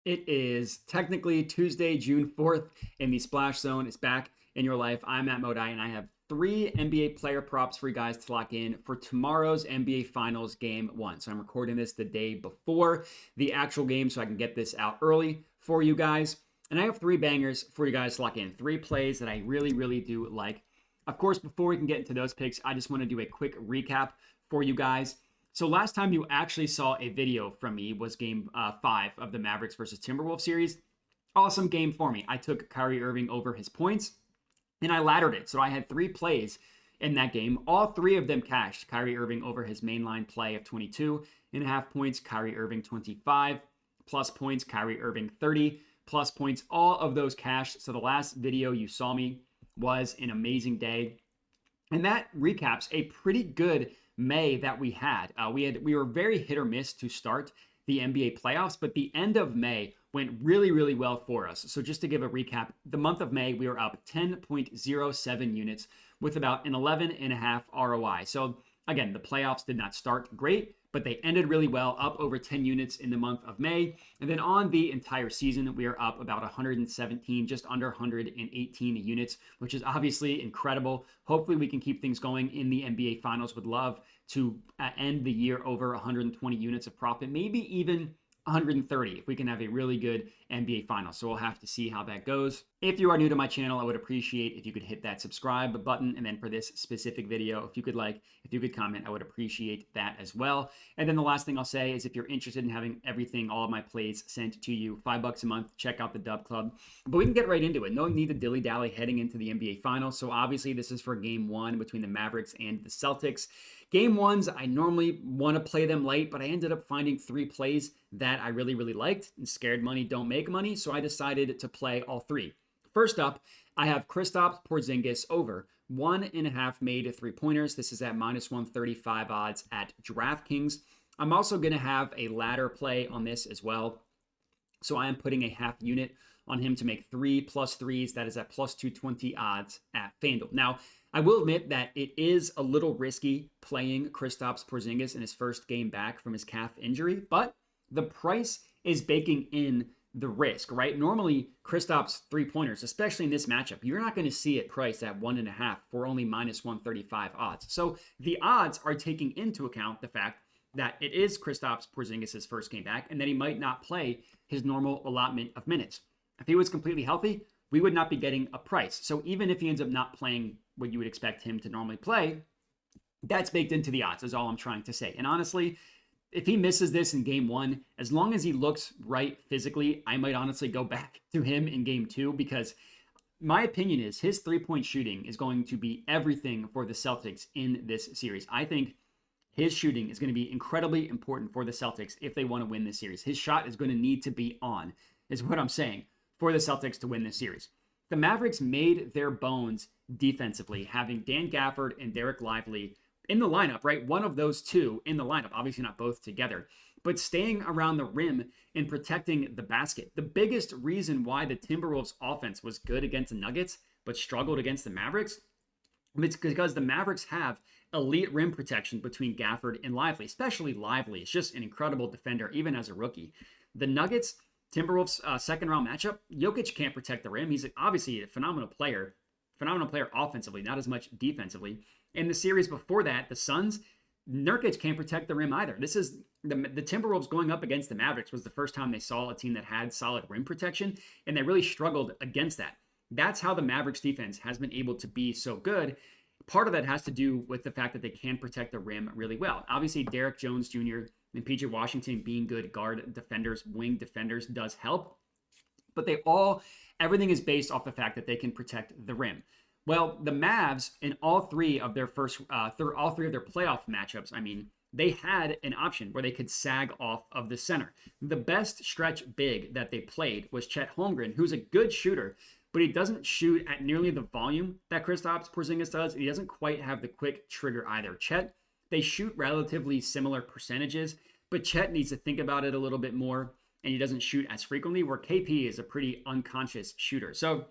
It is technically Tuesday, June 4th, and the Splash Zone is back in your life. I'm Matt Modi, and I have three NBA player props for you guys to lock in for tomorrow's NBA Finals Game 1. So I'm recording this the day before the actual game so I can get this out early for you guys. And I have three bangers for you guys to lock in. Three plays that I really do like. Of course, before we can get into those picks, I just want to do a quick recap for you guys. So last time you actually saw a video from me was game 5 of the Mavericks versus Timberwolves series. Awesome game for me. I took Kyrie Irving over his points, and I laddered it. So I had three plays in that game. All three of them cashed. Kyrie Irving over his mainline play of 22.5 points. Kyrie Irving 25 plus points. Kyrie Irving 30 plus points. All of those cashed. So the last video you saw me was an amazing day. And that recaps a pretty good May that we had. We were very hit or miss to start the NBA playoffs, but the end of May went really well for us. So just to give a recap, the month of May, we were up 10.07 units with about an 11.5 ROI. So again, the playoffs did not start great, but they ended really well, up over 10 units in the month of May. And then on the entire season, we are up about 117, just under 118 units, which is obviously incredible. Hopefully we can keep things going in the NBA Finals. Would love to end the year over 120 units of profit, maybe even 130 if we can have a really good NBA Finals. So we'll have to see how that goes. If you are new to my channel, I would appreciate if you could hit that subscribe button. And then for this specific video, if you could comment, I would appreciate that as well. And then the last thing I'll say is if you're interested in having everything, all of my plays sent to you, $5 a month, check out the Dub Club. But we can get right into it. No need to dilly-dally heading into the NBA Finals. So obviously this is for game 1 between the Mavericks and the Celtics. Game 1s, I normally want to play them late, but I ended up finding three plays that I really liked. And scared money don't make money, so I decided to play all three. First up, I have Kristaps Porzingis over 1.5 made three-pointers. This is at -135 odds at DraftKings. I'm also going to have a ladder play on this as well. So I am putting a half unit on him to make 3 plus threes. That is at +220 odds at FanDuel. Now, I will admit that it is a little risky playing Kristaps Porzingis in his first game back from his calf injury, but the price is baking in the risk, right? Normally, Kristaps three-pointers, especially in this matchup, you're not going to see it priced at 1.5 for only -135 odds. So the odds are taking into account the fact that it is Kristaps Porzingis' first game back and that he might not play his normal allotment of minutes. If he was completely healthy, we would not be getting a price. So even if he ends up not playing what you would expect him to normally play, that's baked into the odds, is all I'm trying to say. And honestly, if he misses this in game 1, as long as he looks right physically, I might honestly go back to him in game 2 because my opinion is his three-point shooting is going to be everything for the Celtics in this series. I think his shooting is going to be incredibly important for the Celtics if they want to win this series. His shot is going to need to be on, is what I'm saying, for the Celtics to win this series. The Mavericks made their bones defensively, having Dan Gafford and Derek Lively in the lineup, right? One of those two in the lineup, obviously not both together, but staying around the rim and protecting the basket. The biggest reason why the Timberwolves offense was good against the Nuggets, but struggled against the Mavericks, it's because the Mavericks have elite rim protection between Gafford and Lively, especially Lively. It's just an incredible defender, even as a rookie. The Nuggets, Timberwolves second round matchup, Jokic can't protect the rim. He's obviously a phenomenal player offensively, not as much defensively. In the series before that, the Suns, Nurkic can't protect the rim either. This is the Timberwolves going up against the Mavericks was the first time they saw a team that had solid rim protection, and they really struggled against that. That's how the Mavericks defense has been able to be so good. Part of that has to do with the fact that they can protect the rim really well. Obviously, Derek Jones Jr. and PJ Washington being good guard defenders, wing defenders does help, but everything is based off the fact that they can protect the rim. Well, the Mavs in all three of their playoff matchups, they had an option where they could sag off of the center. The best stretch big that they played was Chet Holmgren, who's a good shooter, but he doesn't shoot at nearly the volume that Kristaps Porzingis does. He doesn't quite have the quick trigger either. Chet, they shoot relatively similar percentages, but Chet needs to think about it a little bit more, and he doesn't shoot as frequently, where KP is a pretty unconscious shooter. So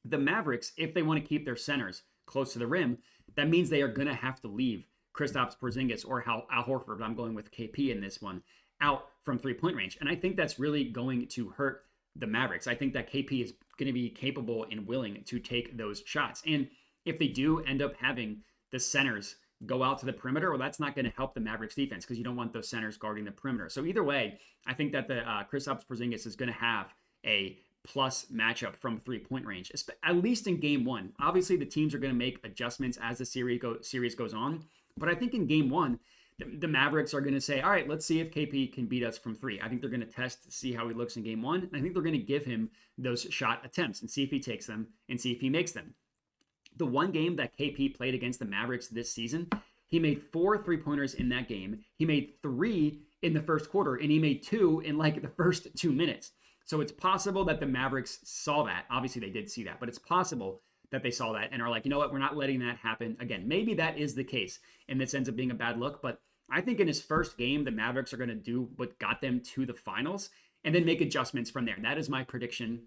the Mavericks, if they want to keep their centers close to the rim, that means they are going to have to leave Kristaps Porzingis or Al Horford, but I'm going with KP in this one, out from 3-point range. And I think that's really going to hurt the Mavericks. I think that KP is going to be capable and willing to take those shots. And if they do end up having the centers go out to the perimeter, well, that's not going to help the Mavericks defense because you don't want those centers guarding the perimeter. So either way, I think that the Kristaps Porzingis is going to have a plus matchup from 3-point range, at least in game one. Obviously, the teams are going to make adjustments as the series goes on. But I think in game one, the Mavericks are going to say, all right, let's see if KP can beat us from 3. I think they're going to test to see how he looks in game one. And I think they're going to give him those shot attempts and see if he takes them and see if he makes them. The one game that KP played against the Mavericks this season, he made 4 3-pointers in that game. He made 3 in the first quarter, and he made 2 in like the first 2 minutes. So it's possible that the Mavericks saw that. Obviously, they did see that, but it's possible that they saw that and are like, you know what, we're not letting that happen again. Maybe that is the case, and this ends up being a bad look. But I think in his first game, the Mavericks are going to do what got them to the finals and then make adjustments from there. That is my prediction.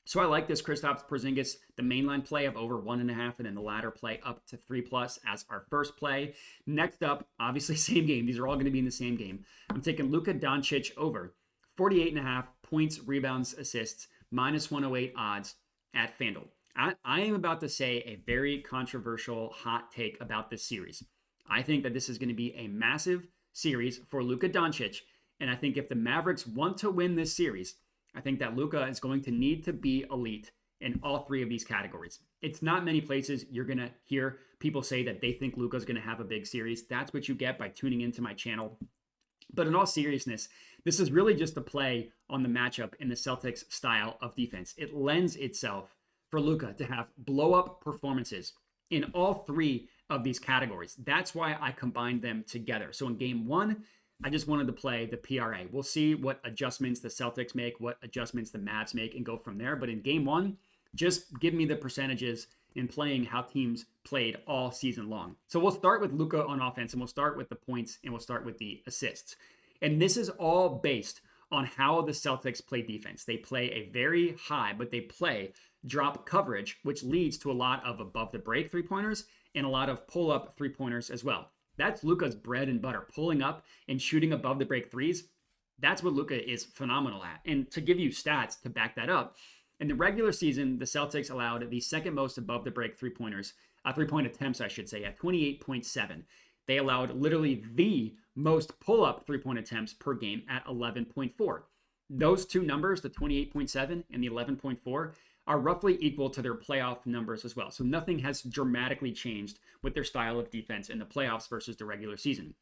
So I like this Kristaps Porzingis, the mainline play of over 1.5, and then the ladder play up to 3+ as our first play. Next up, obviously same game. These are all going to be in the same game. I'm taking Luka Doncic over 48.5 points, rebounds, assists, -108 odds at FanDuel. I am about to say a very controversial hot take about this series. I think that this is going to be a massive series for Luka Doncic, and I think if the Mavericks want to win this series, I think that Luka is going to need to be elite in all 3 of these categories. It's not many places you're going to hear people say that they think Luka is going to have a big series. That's what you get by tuning into my channel. But in all seriousness, this is really just a play on the matchup in the Celtics style of defense. It lends itself for Luka to have blow-up performances in all 3 of these categories. That's why I combined them together. So in game 1, I just wanted to play the PRA. We'll see what adjustments the Celtics make, what adjustments the Mavs make, and go from there. But in game 1, just give me the percentages in playing how teams played all season long. So we'll start with Luka on offense, and we'll start with the points, and we'll start with the assists. And this is all based on how the Celtics play defense. They play a very high, but they play drop coverage, which leads to a lot of above the break 3-pointers and a lot of pull up 3-pointers as well. That's Luka's bread and butter, pulling up and shooting above the break 3s. That's what Luka is phenomenal at. And to give you stats to back that up, in the regular season, the Celtics allowed the second most above the break 3-pointers, 3-point attempts, I should say, at 28.7. They allowed literally the most pull up 3-point attempts per game at 11.4. Those 2 numbers, the 28.7 and the 11.4, are roughly equal to their playoff numbers as well. So nothing has dramatically changed with their style of defense in the playoffs versus the regular season.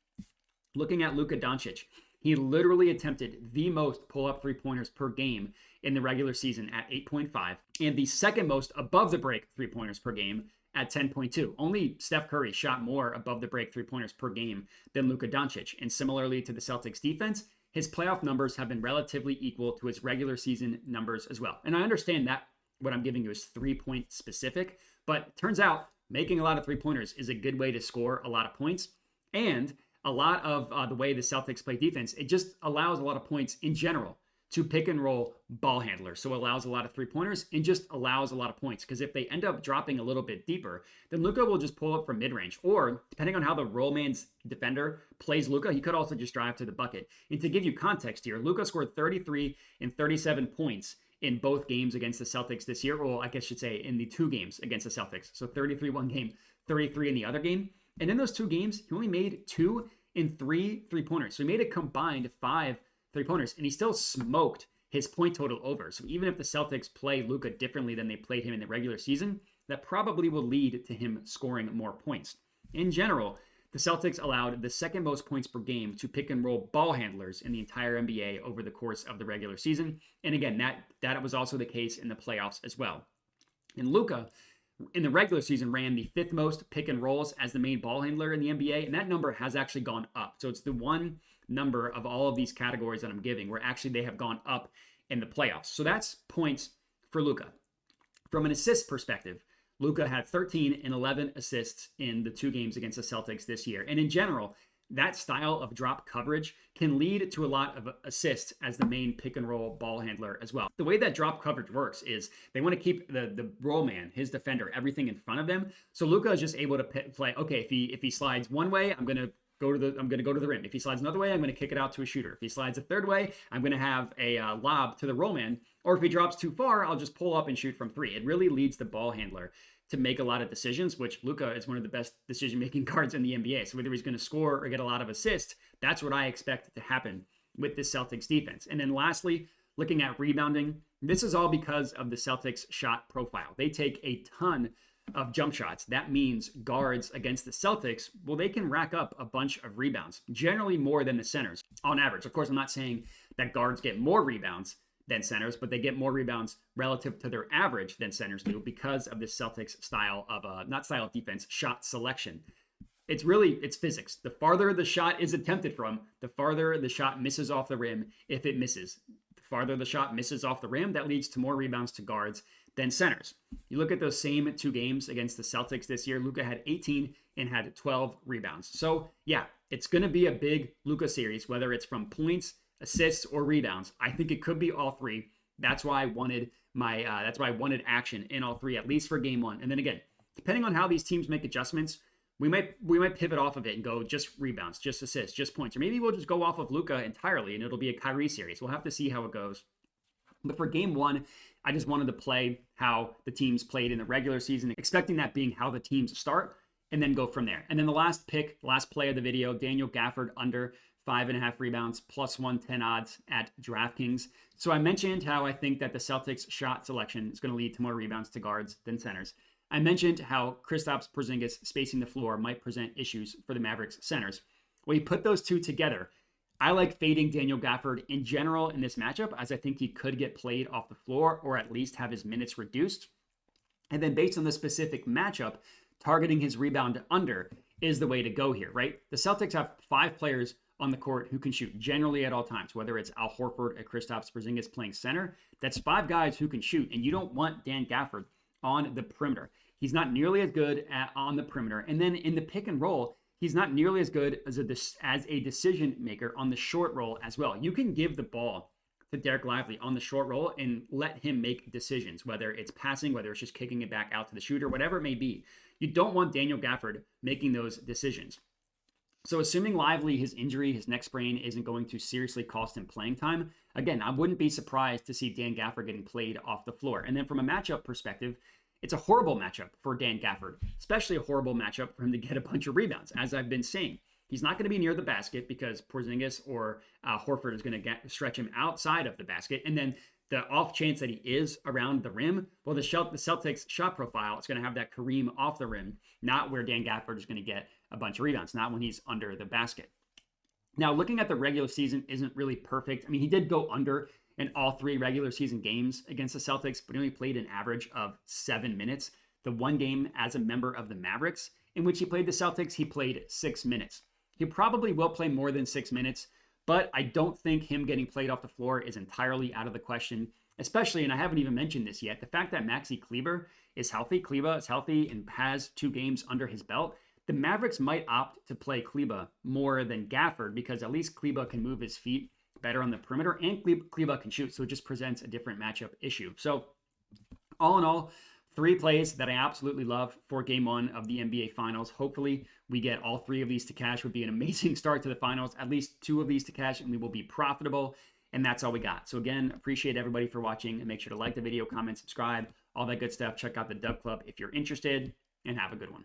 Looking at Luka Doncic, he literally attempted the most pull-up 3-pointers per game in the regular season at 8.5, and the second most above the break 3-pointers per game at 10.2. Only Steph Curry shot more above the break 3-pointers per game than Luka Doncic. And similarly to the Celtics defense, his playoff numbers have been relatively equal to his regular season numbers as well. And I understand that what I'm giving you is 3-point specific, but it turns out making a lot of 3-pointers is a good way to score a lot of points. And a lot of the way the Celtics play defense, it just allows a lot of points in general to pick and roll ball handlers. So it allows a lot of 3-pointers and just allows a lot of points. Because if they end up dropping a little bit deeper, then Luka will just pull up from mid-range. Or depending on how the roll man's defender plays Luka, he could also just drive to the bucket. And to give you context here, Luka scored 33 and 37 points in both games against the Celtics this year. Well, I guess I should say in the 2 games against the Celtics. So 33 one game, 33 in the other game. And in those 2 games, he only made 2 and 3 3-pointers. So he made a combined 5 3-pointers, and he still smoked his point total over. So even if the Celtics play Luka differently than they played him in the regular season, that probably will lead to him scoring more points. In general, the Celtics allowed the second most points per game to pick and roll ball handlers in the entire NBA over the course of the regular season. And again, that was also the case in the playoffs as well. And Luka, in the regular season, ran the 5th most pick and rolls as the main ball handler in the NBA, and that number has actually gone up. So it's the one number of all of these categories that I'm giving where actually they have gone up in the playoffs. So that's points for Luka. From an assist perspective, Luka had 13 and 11 assists in the 2 games against the Celtics this year. And in general, that style of drop coverage can lead to a lot of assists as the main pick and roll ball handler as well. The way that drop coverage works is they want to keep the roll man, his defender, everything in front of them. So Luka is just able to play, okay, if he slides one way, I'm going to I'm going to go to the rim. If he slides another way, I'm going to kick it out to a shooter. If he slides a third way, I'm going to have a lob to the roll man. Or if he drops too far, I'll just pull up and shoot from 3. It really leads the ball handler to make a lot of decisions, which Luka is one of the best decision-making guards in the NBA. So whether he's going to score or get a lot of assists, that's what I expect to happen with the Celtics defense. And then lastly, looking at rebounding, this is all because of the Celtics shot profile. They take a ton of jump shots. That means guards against the Celtics, well, they can rack up a bunch of rebounds, generally more than the centers on average. Of course, I'm not saying that guards get more rebounds than centers, but they get more rebounds relative to their average than centers do because of the Celtics style of, not style of defense, shot selection. It's physics. The farther the shot is attempted from, the farther the shot misses off the rim if it misses. The farther the shot misses off the rim, that leads to more rebounds to guards than centers. You look at those same 2 games against the Celtics this year, Luka had 18 and had 12 rebounds. So yeah, it's going to be a big Luka series, whether it's from points, assists, or rebounds. I think it could be all 3. That's why I wanted action in all 3, at least for game 1. And then again, depending on how these teams make adjustments, we might pivot off of it and go just rebounds, just assists, just points. Or maybe we'll just go off of Luka entirely and it'll be a Kyrie series. We'll have to see how it goes. But for game 1, I just wanted to play how the teams played in the regular season, expecting that being how the teams start, and then go from there. And then the last play of the video, Daniel Gafford under 5.5 rebounds, plus 110 odds at DraftKings. So I mentioned how I think that the Celtics shot selection is going to lead to more rebounds to guards than centers. I mentioned how Kristaps Porzingis spacing the floor might present issues for the Mavericks centers. Well, you put those 2 together. I like fading Daniel Gafford in general in this matchup, as I think he could get played off the floor or at least have his minutes reduced. And then based on the specific matchup, targeting his rebound under is the way to go here, right? The Celtics have 5 players on the court who can shoot generally at all times, whether it's Al Horford or Kristaps Porzingis playing center. That's 5 guys who can shoot, and you don't want Dan Gafford on the perimeter. He's not nearly as good on the perimeter. And then in the pick and roll, he's not nearly as good as a decision maker on the short roll as well. You can give the ball to Derek Lively on the short roll and let him make decisions, whether it's passing, whether it's just kicking it back out to the shooter, whatever it may be. You don't want Daniel Gafford making those decisions. So assuming Lively, his injury, his neck sprain isn't going to seriously cost him playing time, again, I wouldn't be surprised to see Dan Gafford getting played off the floor. And then from a matchup perspective, it's a horrible matchup for Dan Gafford, especially a horrible matchup for him to get a bunch of rebounds. As I've been saying, he's not going to be near the basket because Porzingis or Horford is going to stretch him outside of the basket. And then the off chance that he is around the rim, well, the Celtics shot profile is going to have that Kareem off the rim, not where Dan Gafford is going to get a bunch of rebounds, not when he's under the basket. Now, looking at the regular season isn't really perfect. I mean, he did go under in all 3 regular season games against the Celtics, but he only played an average of 7 minutes. The one game as a member of the Mavericks in which he played the Celtics, he played 6 minutes. He probably will play more than 6 minutes, but I don't think him getting played off the floor is entirely out of the question, especially, and I haven't even mentioned this yet, the fact that Maxi Kleber is healthy. Kleber is healthy and has 2 games under his belt. The Mavericks might opt to play Kleber more than Gafford because at least Kleber can move his feet better on the perimeter and Kleber can shoot, so it just presents a different matchup issue. So all in all, 3 plays that I absolutely love for game 1 of the NBA Finals. Hopefully we get all 3 of these to cash. Would be an amazing start to the finals. At least 2 of these to cash and we will be profitable. And that's all we got. So again, appreciate everybody for watching and make sure to like the video, comment, subscribe, all that good stuff. Check out the Dub Club if you're interested and have a good one.